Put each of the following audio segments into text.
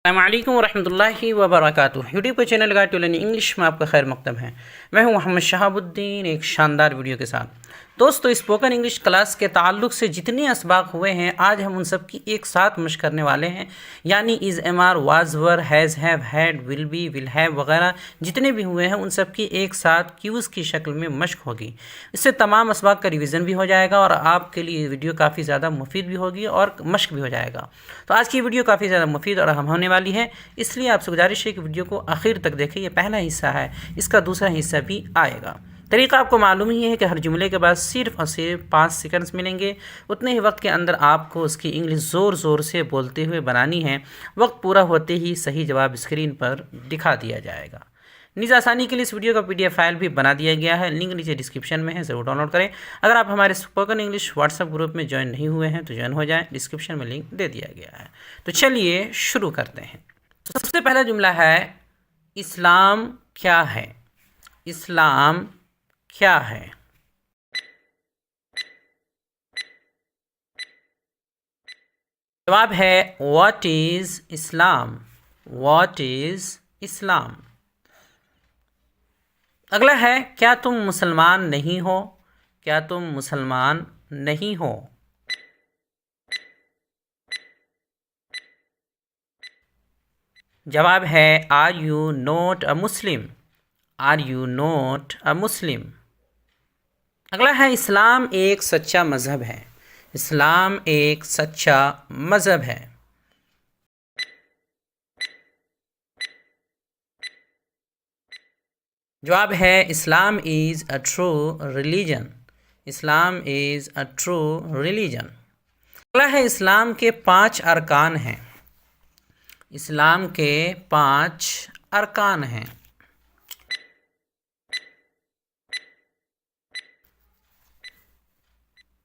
अस्सलामुअलैकुम वरहमतुल्लाहि वबरकातुहू। यूट्यूब के channel guide to learning English में आपका खैर मकदम है। मैं हूं मोहम्मद शहाबुद्दीन, एक शानदार वीडियो के साथ। दोस्तों, स्पोकन इंग्लिश क्लास के ताल्लुक से जितने असबाक हुए हैं आज हम उन सब की एक साथ मशक करने वाले हैं। यानी is, am are, was, were, has, have, had, will be, will have वगैरह जितने भी हुए हैं उन सब की एक साथ क्यूज़ की शक्ल में मशक होगी। इससे तमाम असबाक का रिवीजन भी हो जाएगा और आपके लिए वीडियो काफ़ी ज़्यादा मुफीद भी होगी और मशक भी हो जाएगा। तो आज की वीडियो काफ़ी ज़्यादा मुफीद और अहम होने वाली है, इसलिए आपसे गुजारिश है कि वीडियो को आखिर तक देखें। ये पहला हिस्सा है, इसका दूसरा हिस्सा भी आएगा। तरीका आपको मालूम ही है कि हर जुमले के बाद सिर्फ और सिर्फ 5 सेकंड्स मिलेंगे। उतने ही वक्त के अंदर आपको उसकी इंग्लिश ज़ोर ज़ोर से बोलते हुए बनानी है। वक्त पूरा होते ही सही जवाब स्क्रीन पर दिखा दिया जाएगा। नीचे आसानी के लिए इस वीडियो का PDF फाइल भी बना दिया गया है, लिंक नीचे डिस्क्रिप्शन में है, ज़रूर डाउनलोड करें। अगर आप हमारे स्पोकन इंग्लिश व्हाट्सएप ग्रुप में ज्वाइन नहीं हुए हैं तो ज्वाइन हो जाएं, डिस्क्रिप्शन में लिंक दे दिया गया है। तो चलिए शुरू करते हैं। तो सबसे पहला जुमला है, इस्लाम क्या है? इस्लाम क्या है? जवाब है what is Islam. What is Islam. अगला है, क्या तुम मुसलमान नहीं हो? क्या तुम मुसलमान नहीं हो? जवाब है are you not a Muslim. Are you not a Muslim. अगला है, इस्लाम एक सच्चा मज़हब है। इस्लाम एक सच्चा मज़हब है। जवाब है Islam is a true religion. Islam is a true religion. अगला है, इस्लाम के 5 अरकान हैं। इस्लाम के 5 अरकान हैं।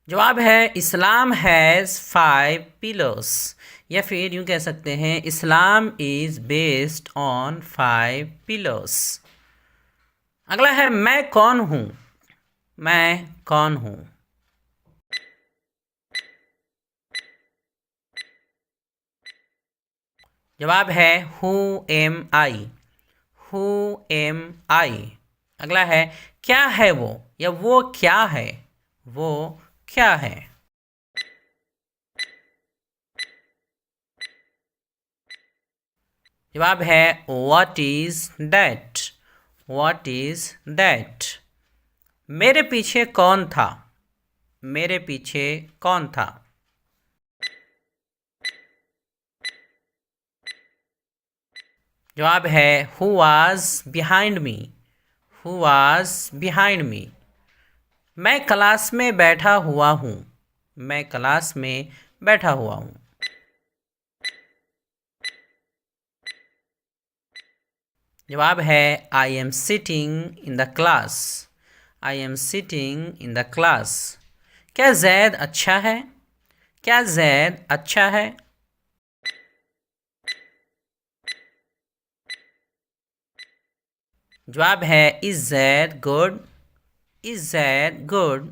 जवाब है इस्लाम हैज़ 5 पिलर्स, या फिर यूँ कह सकते हैं इस्लाम इज़ बेस्ड ऑन 5 पिलर्स। अगला है, मैं कौन हूँ? मैं कौन हूँ? जवाब है who am I. Who am I. अगला है, क्या है वो, या वो क्या है? वो क्या है? जवाब है what is that. What is that. मेरे पीछे कौन था? मेरे पीछे कौन था? जवाब है who was behind me. Who was behind me. मैं क्लास में बैठा हुआ हूँ। मैं क्लास में बैठा हुआ हूँ। जवाब है I am sitting in the class. I am sitting in the class. क्या जैद अच्छा है? क्या जैद अच्छा है? जवाब है is Zaid good. Is Zaid good.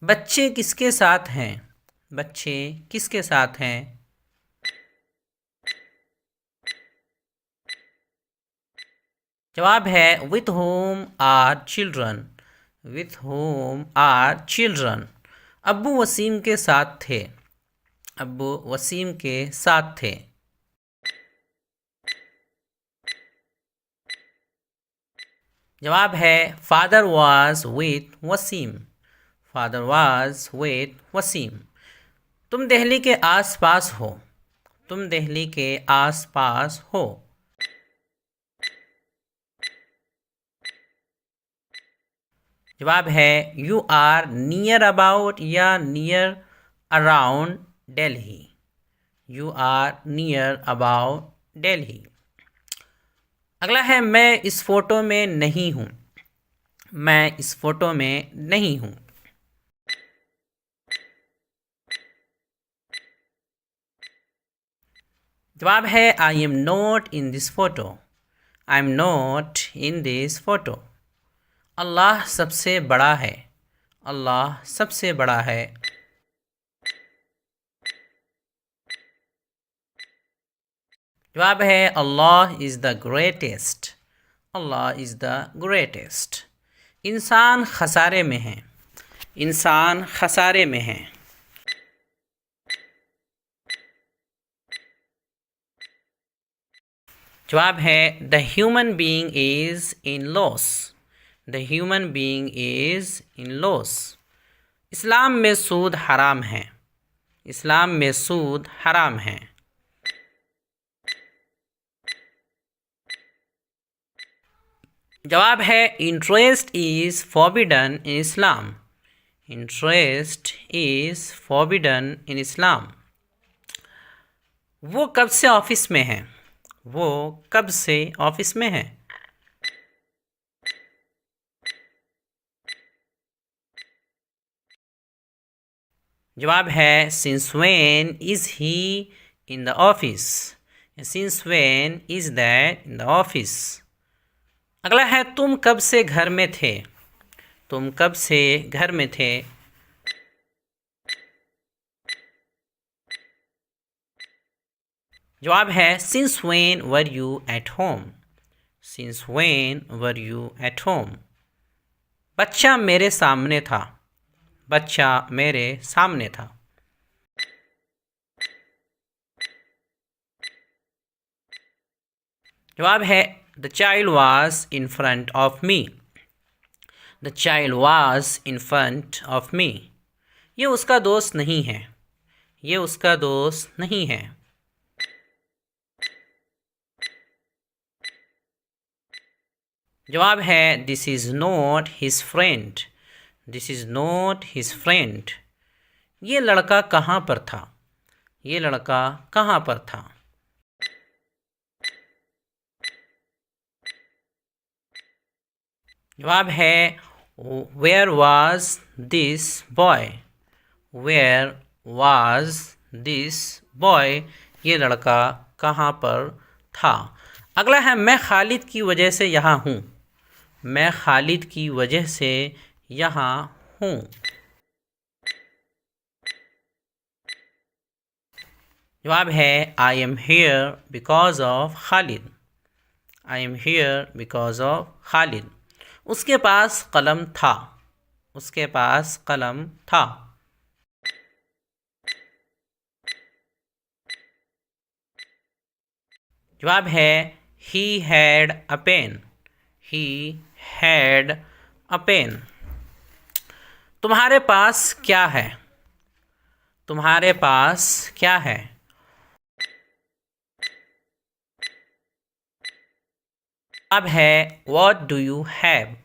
बच्चे किसके साथ हैं? बच्चे किसके साथ हैं? जवाब है with whom are children. With whom are children. अब्बू वसीम के साथ थे। अब्बू वसीम के साथ थे। जवाब है father was with Wasim. Father was with Wasim. तुम दिल्ली के आसपास हो। तुम दिल्ली के आसपास हो। जवाब है यू आर नियर अबाउट या near around Delhi. You are near about Delhi. अगला है, मैं इस फोटो में नहीं हूँ। मैं इस फोटो में नहीं हूँ। जवाब है I am not in this photo. I am not in this photo. Allah सबसे बड़ा है। अल्लाह सबसे बड़ा है। जवाब है Allah is the greatest. Allah is the greatest. इंसान खसारे में है। इंसान खसारे में है। जवाब है the human being is in loss. The human being is in loss. Islam में सूद हराम है। इस्लाम में सूद हराम है। जवाब है interest is forbidden in Islam. Interest is forbidden in Islam. वो कब से ऑफिस में है। वो कब से ऑफिस में है। जवाब है since when is he in the office. Since when is that in the office. अगला है तुम कब से घर में थे। तुम कब से घर में थे। जवाब है since when were you at home. Since when were you at home. बच्चा मेरे सामने था। बच्चा मेरे सामने था। जवाब है the child was in front of me. The child was in front of me. ये उसका दोस्त नहीं है। ये उसका दोस्त नहीं है। जवाब है this is not his friend. This is not his friend. ये लड़का कहाँ पर था। ये लड़का कहाँ पर था। जवाब है where was this boy. Where was this boy. ये लड़का कहाँ पर था। अगला है मैं खालिद की वजह से यहाँ हूँ। मैं खालिद की वजह से यहाँ हूँ। जवाब है I am here because of Khalid. I am here because of Khalid. उसके पास कलम था। उसके पास कलम था। जवाब है he had a pen. He had a pen. तुम्हारे पास क्या है। तुम्हारे पास क्या है। अब है what do you have.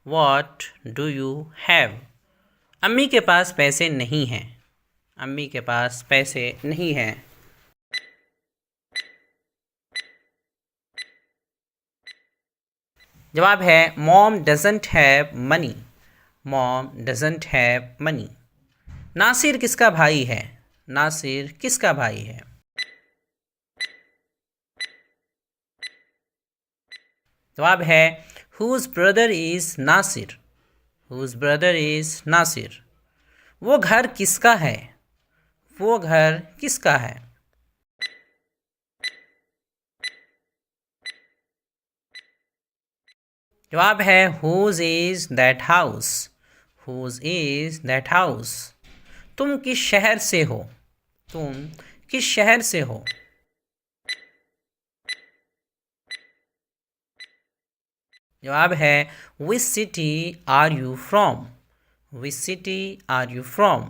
What do you have. अम्मी के पास पैसे नहीं हैं। अम्मी के पास पैसे नहीं हैं। जवाब है mom doesn't have money. Mom doesn't have money. Nasir किसका भाई है। नासिर किसका भाई है। जवाब है whose brother is Nasir. Whose brother is Nasir. वो घर किसका है। वो घर किसका है। जवाब है whose is that house. Whose is that house. तुम किस शहर से हो। तुम किस शहर से हो। जवाब है which city are you from. Which city are you from.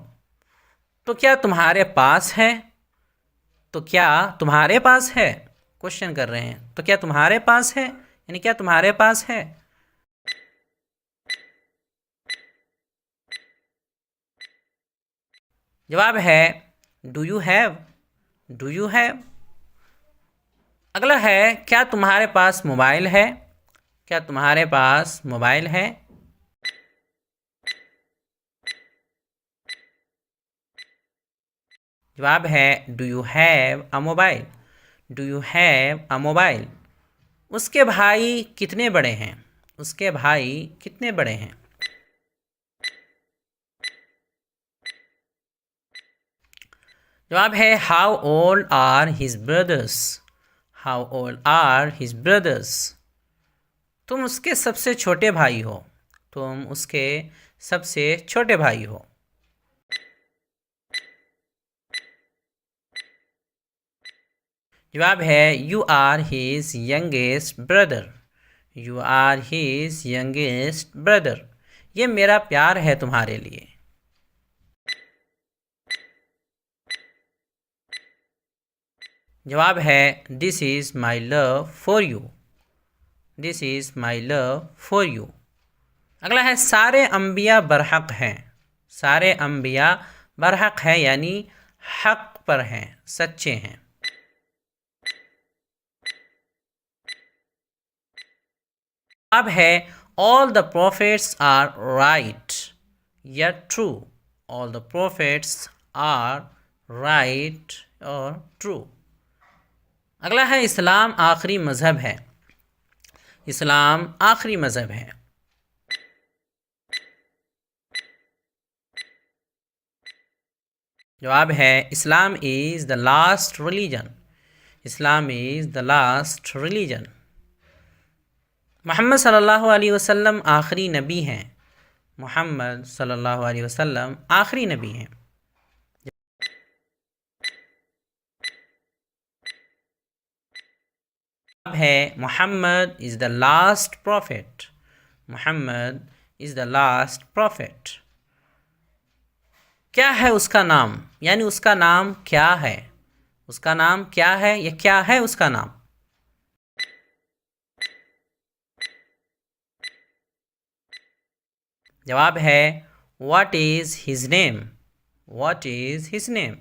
तो क्या तुम्हारे पास है। तो क्या तुम्हारे पास है। क्वेश्चन कर रहे हैं तो क्या तुम्हारे पास है यानी क्या तुम्हारे पास है। जवाब है do you have. Do you have. अगला है क्या तुम्हारे पास मोबाइल है। क्या तुम्हारे पास मोबाइल है। जवाब है do you have a mobile. Do you have a mobile. उसके भाई कितने बड़े हैं। उसके भाई कितने बड़े हैं। जवाब है how old are his brothers. How old are his brothers. तुम उसके सबसे छोटे भाई हो। तुम उसके सबसे छोटे भाई हो। जवाब है you are his youngest brother. You are his youngest brother. ये मेरा प्यार है तुम्हारे लिए। जवाब है this is my love for you. This is my love for you. अगला है सारे अम्बिया बरहक हैं। सारे अम्बिया बरहक हैं यानी हक पर हैं, सच्चे हैं। अब है all the prophets are right या true. All the prophets are right और ट्रू। अगला है इस्लाम आखिरी मज़हब है। इस्लाम आखिरी मज़हब है। जवाब है Islam is the last religion. Islam is the last religion. Mohammad सल्लल्लाहु अलैहि वसल्लम आखिरी नबी हैं। मोहम्मद सल्लल्लाहु अलैहि वसल्लम आखिरी नबी हैं। जवाब है Mohammed is the last prophet. Mohammed is the last prophet. क्या है उसका नाम यानी उसका नाम क्या है। उसका नाम क्या है या क्या है उसका नाम। जवाब है what is his name. What is his name.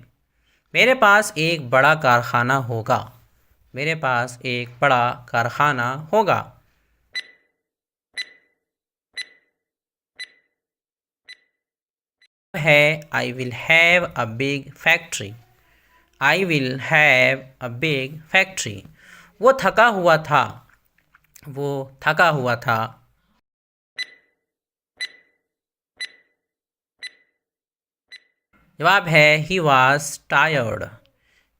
मेरे पास एक बड़ा कारखाना होगा। मेरे पास एक बड़ा कारखाना होगा। है I will have a big factory. I will have a big factory. वो थका हुआ था। वो थका हुआ था। जवाब है he was tired.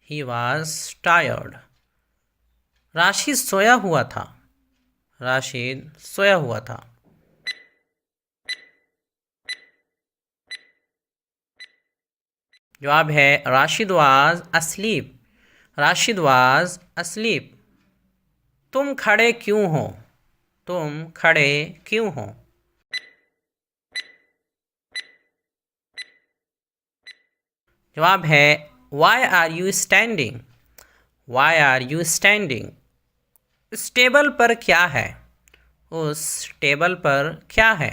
He was tired. Rashid सोया हुआ था। राशिद सोया हुआ था। जवाब है Rashid was asleep. Rashid was asleep. तुम खड़े क्यों हो। तुम खड़े क्यों हो। जवाब है why are you standing. Why are you standing. उस टेबल पर क्या है। उस टेबल पर क्या है।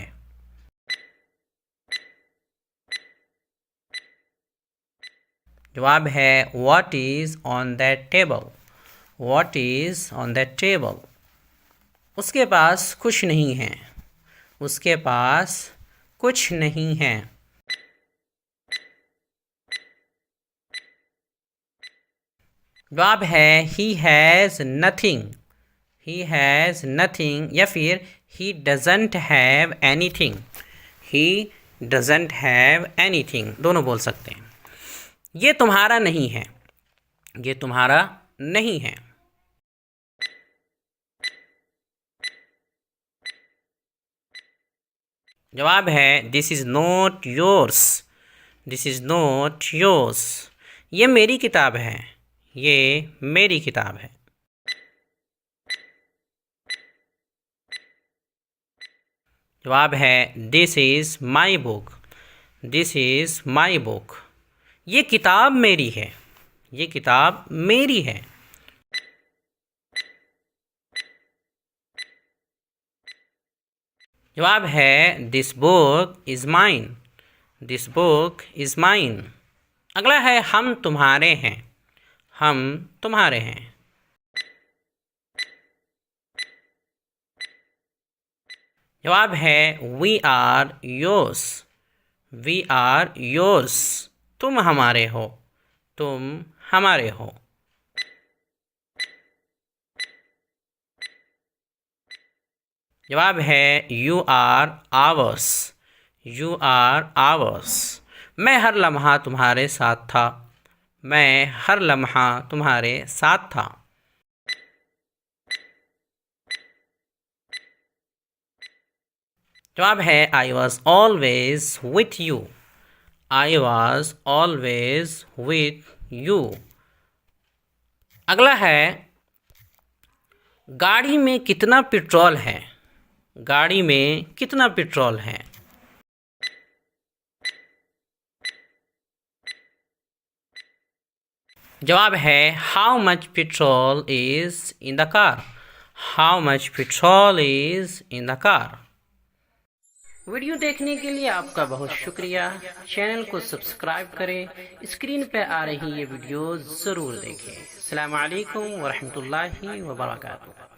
जवाब है what is on that table. What is on that table. उसके पास कुछ नहीं है। उसके पास कुछ नहीं है। जवाब है he has nothing. He has nothing या फिर he doesn't have anything. He doesn't have anything दोनों बोल सकते हैं। ये तुम्हारा नहीं है। ये तुम्हारा नहीं है। जवाब है this is not yours. This is not yours. ये मेरी किताब है। ये मेरी किताब है। जवाब है this is my book. This is my book. ये किताब मेरी है। ये किताब मेरी है। जवाब है this book is mine. This book is mine. अगला है हम तुम्हारे हैं। हम तुम्हारे हैं। जवाब है we are yours. We are yours. तुम हमारे हो। तुम हमारे हो। जवाब है you are ours. You are ours. मैं हर लम्हा तुम्हारे साथ था। मैं हर लम्हा तुम्हारे साथ था। जवाब है I was always with you. I was always with you. अगला है गाड़ी में कितना पेट्रोल है। गाड़ी में कितना पेट्रोल है। जवाब है how much petrol is in the car. How much petrol is in the car. Video देखने के लिए आपका बहुत शुक्रिया। चैनल को सब्सक्राइब करें। स्क्रीन पर आ रही ये वीडियो ज़रूर देखें। अस्सलामु अलैकुम वरहमतुल्लाहि वबरकातुहू।